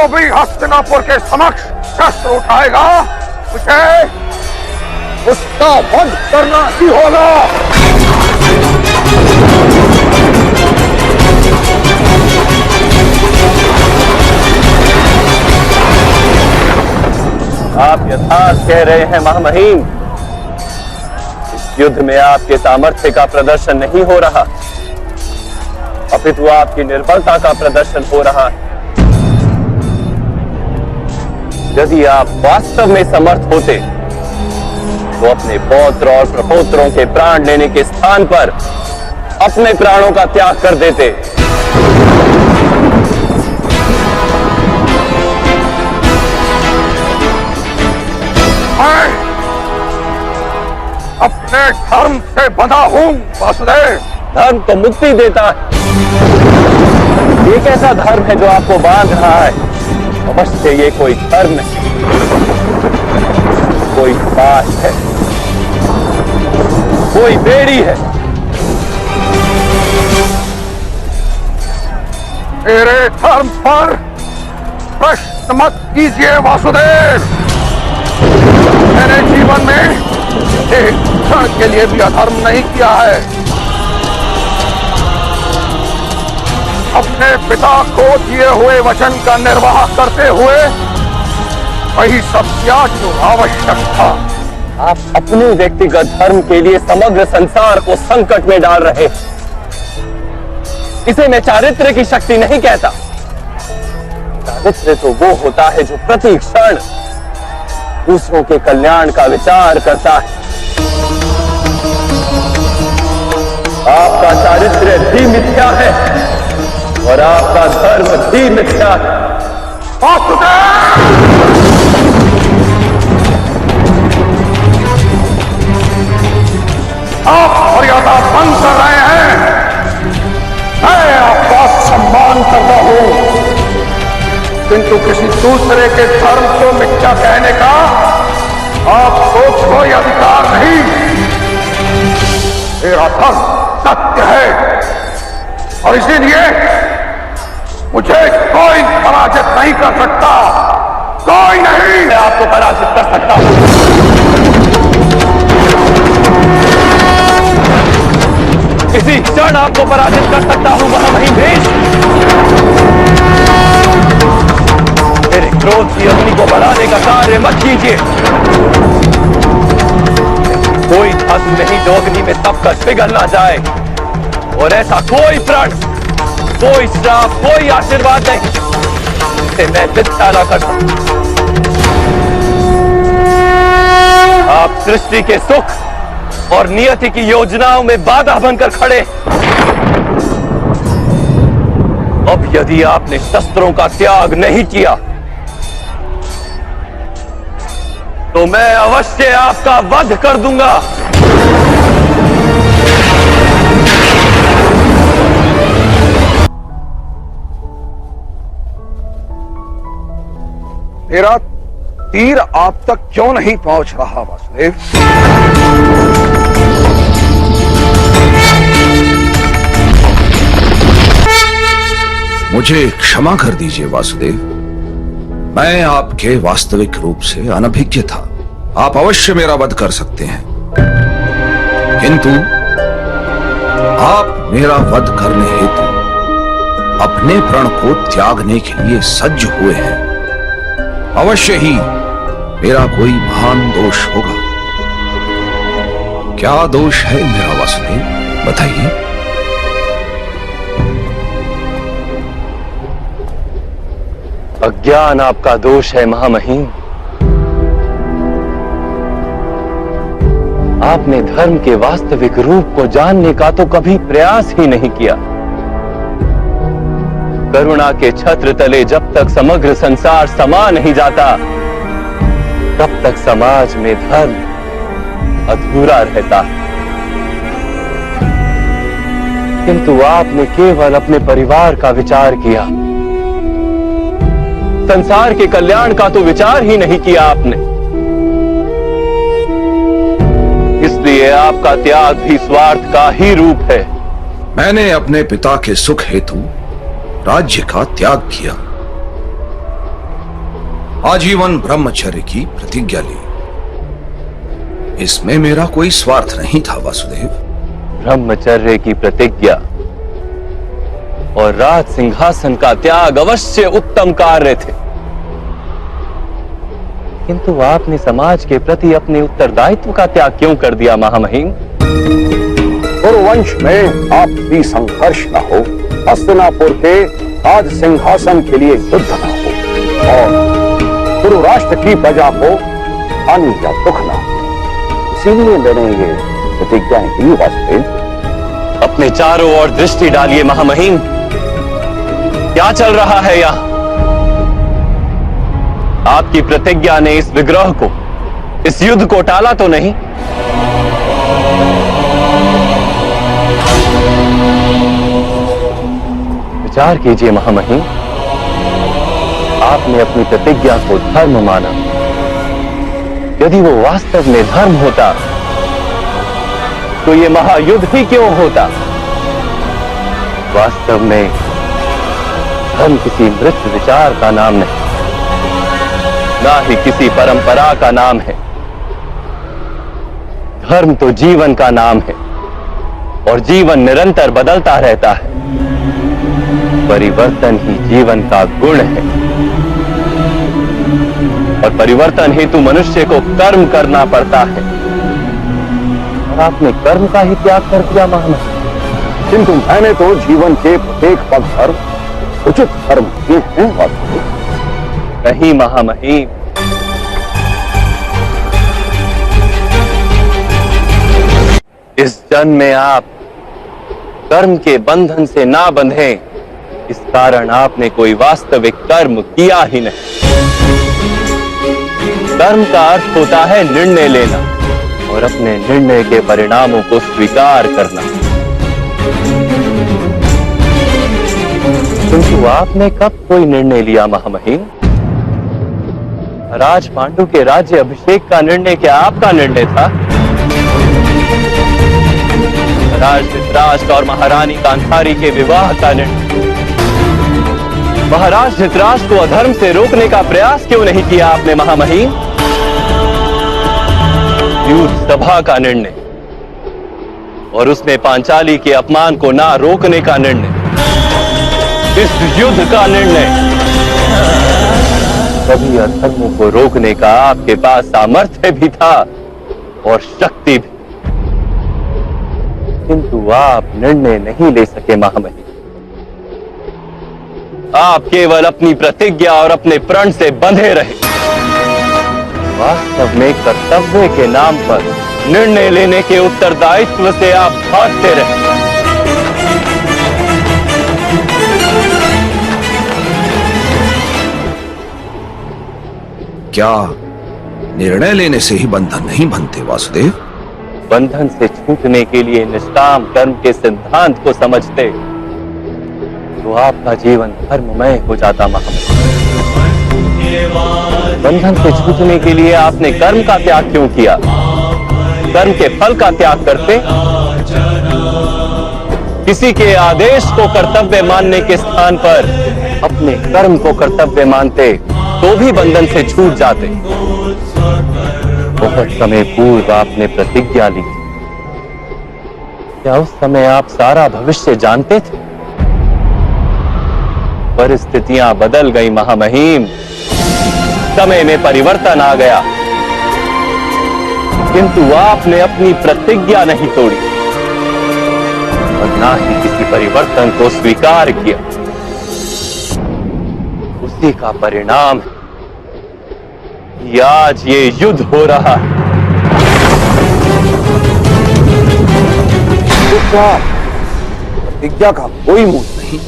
जो भी हस्तिनापुर के समक्ष शस्त्र उठाएगा मुझे उसका वध करना ही होगा। आप यथार्थ कह रहे हैं महामहिम। इस युद्ध में आपके सामर्थ्य का प्रदर्शन नहीं हो रहा, अपितु आपकी निर्बलता का प्रदर्शन हो रहा है। यदि आप वास्तव में समर्थ होते तो अपने पौत्र और प्रपौत्रों के प्राण लेने के स्थान पर अपने प्राणों का त्याग कर देते। मैं अपने धर्म से बंधा हूं वासुदेव। धर्म तो मुक्ति देता है, ये कैसा धर्म है जो आपको बांध रहा है? अवश्य ये कोई धर्म नहीं, कोई पाश है, कोई बेड़ी है। मेरे धर्म पर प्रश्न मत कीजिए वासुदेव। मैंने जीवन में एक क्षण के लिए भी अधर्म नहीं किया है। अपने पिता को दिए हुए वचन का निर्वाह करते हुए वही सब किया जो आवश्यक था। आप अपने व्यक्तिगत धर्म के लिए समग्र संसार को संकट में डाल रहे। इसे मैं चारित्र्य की शक्ति नहीं कहता। चारित्र्य तो वो होता है जो प्रति क्षण दूसरों के कल्याण का विचार करता है। आपका चारित्र्य भी मिथ्या है और आपका धर्म भी मिथ्या है। आप मर्यादा भंग कर रहे हैं। मैं आपका सम्मान करता हूं, किंतु किसी दूसरे के धर्म को मिथ्या कहने का आपको कोई अधिकार नहीं। मेरा धर्म सत्य है और इसीलिए मुझे कोई पराजित नहीं कर सकता। कोई नहीं। मैं आपको पराजित कर सकता हूं। इसी क्षण आपको पराजित कर सकता हूं महामहिम भीष्म। मेरे क्रोध की अग्नि को बढ़ाने का कार्य मत कीजिए। कोई धातु नहीं जो अग्नि में तप कर पिघल ना जाए, और ऐसा कोई प्रण, कोई श्राप, कोई आशीर्वाद नहीं जिसे मैं मिथ्या न कर सकता। आप सृष्टि के सुख और नियति की योजनाओं में बाधा बनकर खड़े। अब यदि आपने शस्त्रों का त्याग नहीं किया तो मैं अवश्य आपका वध कर दूंगा। मेरा तीर आप तक क्यों नहीं पहुंच रहा वासुदेव? मुझे क्षमा कर दीजिए वासुदेव, मैं आपके वास्तविक रूप से अनभिज्ञ था। आप अवश्य मेरा वध कर सकते हैं, किंतु आप मेरा वध करने हेतु अपने प्रण को त्यागने के लिए सज्ज हुए हैं। अवश्य ही मेरा कोई महान दोष होगा। क्या दोष है मेरा वासुदेव, बताइए। अज्ञान आपका दोष है महामहिम। आपने धर्म के वास्तविक रूप को जानने का तो कभी प्रयास ही नहीं किया। करुणा के छत्र तले जब तक समग्र संसार समा नहीं जाता, तब तक समाज में धर्म अधूरा रहता है। किंतु आपने केवल अपने परिवार का विचार किया, संसार के कल्याण का तो विचार ही नहीं किया आपने। इसलिए आपका त्याग भी स्वार्थ का ही रूप है। मैंने अपने पिता के सुख हेतु राज्य का त्याग किया, आजीवन ब्रह्मचर्य की प्रतिज्ञा ली। इसमें मेरा कोई स्वार्थ नहीं था वासुदेव। ब्रह्मचर्य की प्रतिज्ञा और राज सिंहासन का त्याग अवश्य उत्तम कार्य थे, किंतु आपने समाज के प्रति अपने उत्तरदायित्व का त्याग क्यों कर दिया महामहिम? कुरुवंश में आपसी संघर्ष न हो, हस्तिनापुर के राज सिंहासन के लिए युद्ध न हो और कुरु राष्ट्र की प्रजा को हानि या दुख न हो, इसीलिए मैंने ये प्रतिज्ञाएं की वासुदेव। अपने चारों ओर दृष्टि डालिए महामहिम, क्या चल रहा है यहां? आपकी प्रतिज्ञा ने इस विग्रह को, इस युद्ध को टाला तो नहीं? विचार कीजिए महामहिम, आपने अपनी प्रतिज्ञा को धर्म माना। यदि वो वास्तव में धर्म होता तो ये महायुद्ध ही क्यों होता? वास्तव में धर्म किसी मृत विचार का नाम नहीं, ना ही किसी परंपरा का नाम है। धर्म तो जीवन का नाम है और जीवन निरंतर बदलता रहता है। परिवर्तन ही जीवन का गुण है और परिवर्तन हेतु मनुष्य को कर्म करना पड़ता है, और आपने कर्म का ही त्याग कर दिया महामहिम। किंतु मैंने तो जीवन के प्रत्येक पल पर उचित कर्म किए हैं वासुदेव। नहीं महामहिम, इस जन्म में आप कर्म के बंधन से ना बंधे, इस कारण आपने कोई वास्तविक कर्म किया ही नहीं। कर्म का अर्थ होता है निर्णय लेना और अपने निर्णय के परिणामों को स्वीकार करना। किंतु आपने कब कोई निर्णय लिया महामहिम? राज पांडु के राज्य अभिषेक का निर्णय क्या आपका निर्णय था? राज धृतराष्ट्र और महारानी गांधारी के विवाह का निर्णय? महाराज धृतराष्ट्र को अधर्म से रोकने का प्रयास क्यों नहीं किया आपने महामहिम? युद्ध सभा का निर्णय और उसमें पांचाली के अपमान को ना रोकने का निर्णय, इस युद्ध का निर्णय, सभी अधर्मों को रोकने का आपके पास सामर्थ्य भी था और शक्ति भी, किंतु आप निर्णय नहीं ले सके महामहिम। आप केवल अपनी प्रतिज्ञा और अपने प्रण से बंधे रहे। वास्तव में कर्तव्य के नाम पर निर्णय लेने के उत्तरदायित्व से आप भागते रहे। क्या निर्णय लेने से ही बंधन नहीं बनते वासुदेव? बंधन से छूटने के लिए निष्काम कर्म के सिद्धांत को समझते तो आपका जीवन धर्ममय हो जाता महामहिम। बंधन से छूटने के लिए आपने कर्म का त्याग क्यों किया? कर्म के फल का त्याग करते, किसी के आदेश को कर्तव्य मानने के स्थान पर अपने कर्म को कर्तव्य मानते तो भी बंधन से छूट जाते। बहुत समय पूर्व आपने प्रतिज्ञा ली, क्या उस समय आप सारा भविष्य जानते थे? परिस्थितियां बदल गई महामहिम, समय में परिवर्तन आ गया, किंतु आपने अपनी प्रतिज्ञा नहीं तोड़ी और ना ही किसी परिवर्तन को स्वीकार किया। उसी का परिणाम है कि आज ये युद्ध हो रहा है। प्रतिज्ञा का कोई मूल नहीं।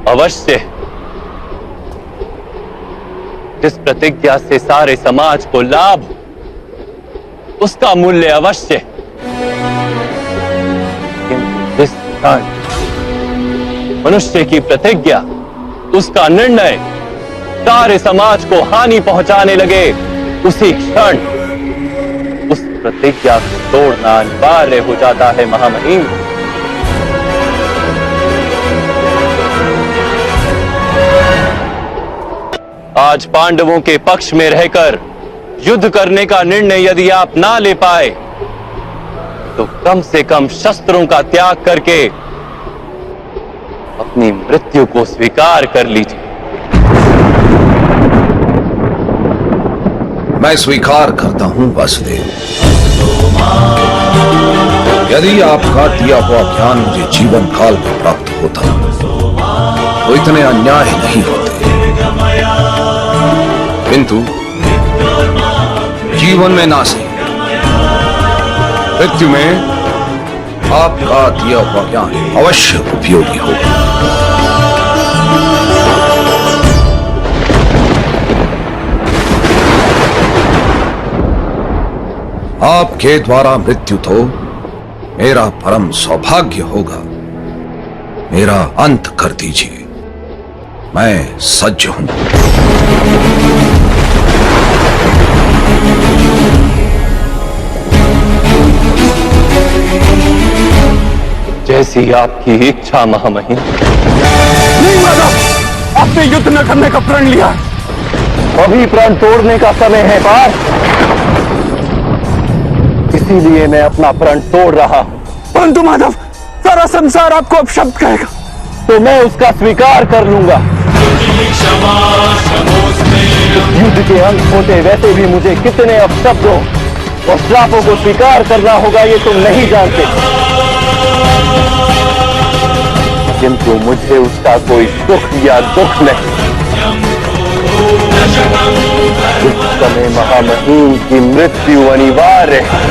अवश्य जिस प्रतिज्ञा से सारे समाज को लाभ, उसका मूल्य अवश्य। किंतु जिस क्षण मनुष्य की प्रतिज्ञा, उसका निर्णय सारे समाज को हानि पहुंचाने लगे, उसी क्षण उस प्रतिज्ञा को तोड़ना अनिवार्य हो जाता है महामहिम। आज पांडवों के पक्ष में रहकर युद्ध करने का निर्णय यदि आप ना ले पाए तो कम से कम शस्त्रों का त्याग करके अपनी मृत्यु को स्वीकार कर लीजिए। मैं स्वीकार करता हूं वासुदेव। यदि आपका दिया हुआ ज्ञान मुझे जीवन काल में प्राप्त होता तो इतने अन्याय नहीं होते, किंतु जीवन में ना सही, मृत्यु में आपका दिया हुआ ज्ञान अवश्य उपयोगी होगा। आपके द्वारा मृत्यु तो मेरा परम सौभाग्य होगा। मेरा अंत कर दीजिए, मैं सज्ज हूं। जैसी आपकी इच्छा महामहिम। नहीं माधव, आपने युद्ध न करने का प्रण लिया। अभी प्रण तोड़ने का समय है पार्थ, इसीलिए मैं अपना प्रण तोड़ रहा हूं। परंतु माधव, सारा संसार आपको अपशब्द कहेगा। तो मैं उसका स्वीकार कर लूंगा। युद्ध के अंत होते वैसे भी मुझे कितने अपशब्दों और श्रापों को स्वीकार करना होगा ये तुम नहीं जानते, किंतु मुझे उसका कोई सुख या दुख नहीं। इस समय महामहिम की मृत्यु अनिवार्य है।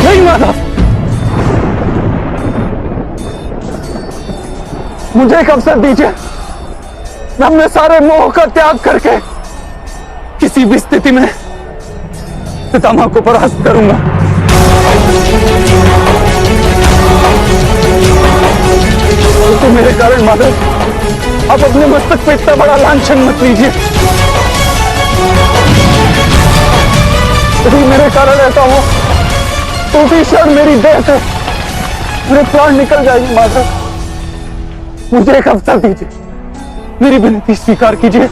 नहीं माधव, मुझे एक अवसर दीजिए। मैं अपने सारे मोह का त्याग करके किसी भी स्थिति में पितामह को परास्त करूंगा। तो मेरे कारण माधव, आप अपने मस्तक पे इतना बड़ा लांछन मत लीजिए। यदि मेरे कारण ऐसा हो तो उसी क्षण मेरी देह से मेरे प्राण निकल जाएंगे। माधव, मुझे एक अवसर दीजिए, मेरी विनती स्वीकार कीजिए।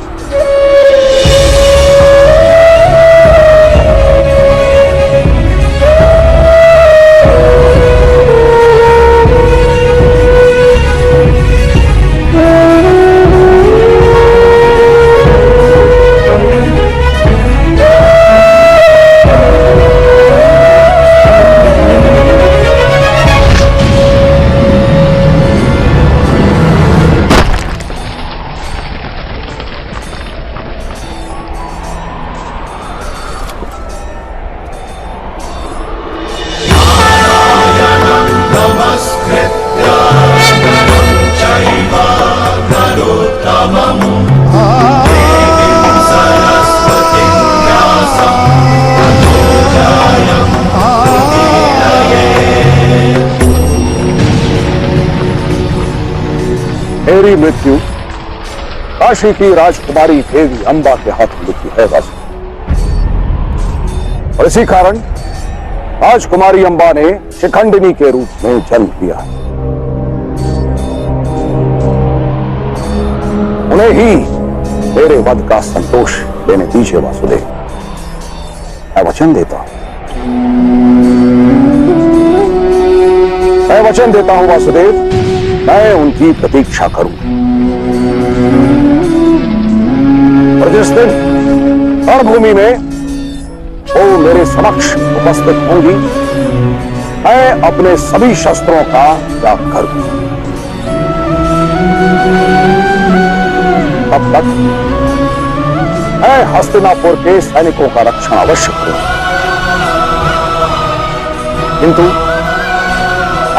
मेरी मृत्यु काशी की राजकुमारी देवी अंबा के हाथों लिखी है बस। और इसी कारण राजकुमारी अंबा ने शिखंडिनी के रूप में जन्म लिया। उन्हें ही मेरे वध का संतोष देने दीजिए वासुदेव। मैं वचन देता हूं, मैं वचन देता हूं वासुदेव, मैं उनकी प्रतीक्षा करूं। और जिस दिन रणभूमि में वो मेरे समक्ष उपस्थित होंगी, मैं अपने सभी शस्त्रों का त्याग करूं। तब तक मैं हस्तिनापुर के सैनिकों का रक्षण अवश्य करूं, किंतु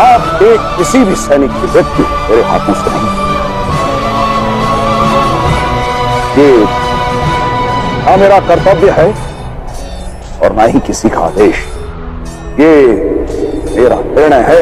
आपके किसी भी सैनिक की मृत्यु मेरे हाथों से नहीं। ये ना मेरा कर्तव्य है और ना ही किसी का आदेश। ये मेरा निर्णय है।